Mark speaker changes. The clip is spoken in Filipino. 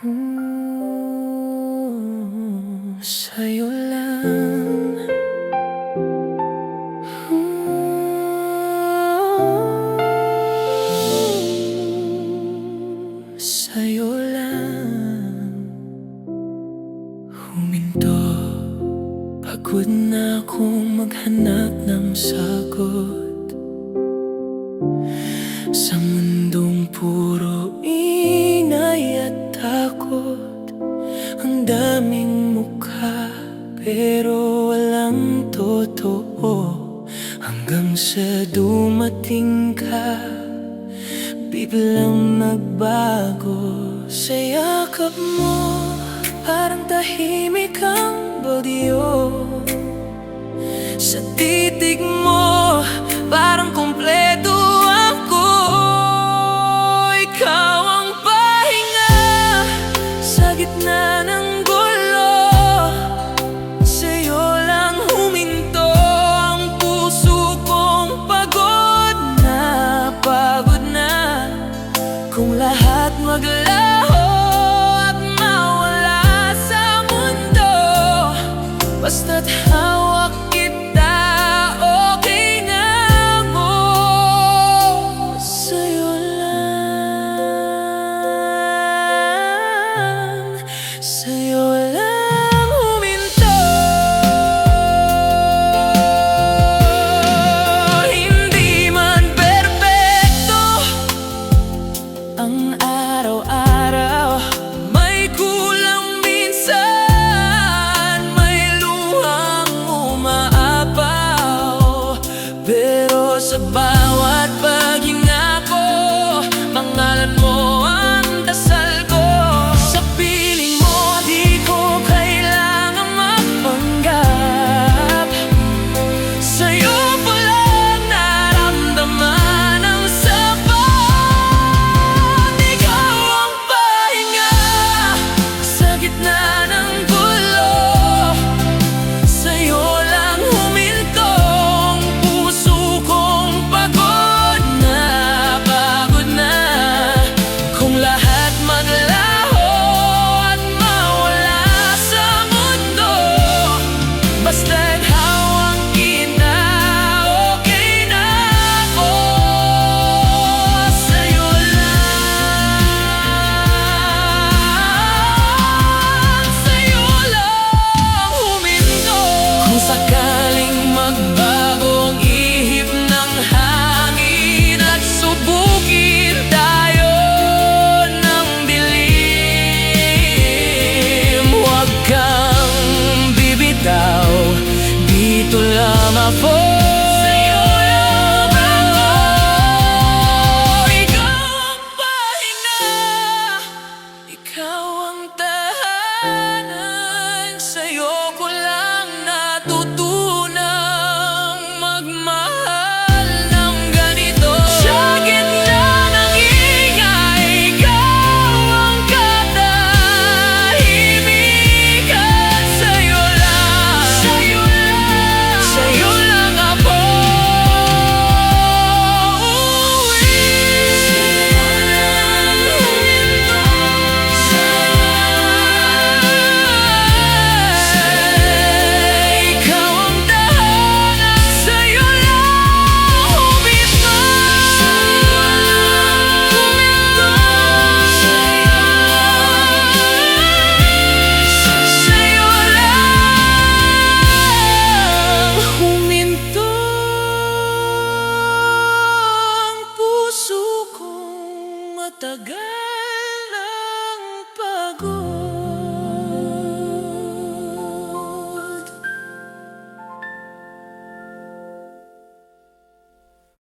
Speaker 1: Sa'yo lang. Sa'yo lang huminto. Pagod na akong maghanap ng sagot sa mundong puro ingay at takot. Ang daming mukha pero walang totoo, hanggang sa dumating ka, biglang nagbago. Sa yakap mo, parang tahimik ang bagyo. Sa titig mo, parang kumpleto ako. Ikaw ang pahinga sa gitna ng gulo. Sa'yo lang huminto ang puso kong pagod na, pagod na. Kung lahat maglaho at mawala sa mundo, basta't hawak kita, okay na ako. Sa'yo lang, sa'yo lang huminto. Hindi man perpekto ang araw-araw, may kulang minsan, may luhang umaapaw. Pero sa bawat paghinga ko, pangalan mo ang dasal ko. Sa piling mo, di ko kailangan magpanggap. Sa'yo ko lang naramdaman ang sapat. Ikaw ang pahinga sa gitna ng gulo. Sa'yo lang huminto ang puso kong pagod na, pagod na. Kung lahat maglaho at mawala sa mundo, basta't hawak kita, okay na ako. Sa'yo lang huminto. Kung sakaling magbago ang ihip ng hangin at subukin tayo ng dilim, huwag kang bibitaw, dito lang ako. Sa'yo lang ako. Ikaw ang pahinga, ikaw ang tahanan. Sa'yo ko lang natutunang magmahal ng ganito. Sa gitna ng ingay, ikaw ang katahimikan. Sa'yo lang, sa'yo lang, sa'yo lang ako. Ikaw ang tahanan, sa'yo lang huminto. Sa'yo lang huminto ang puso kong matagal.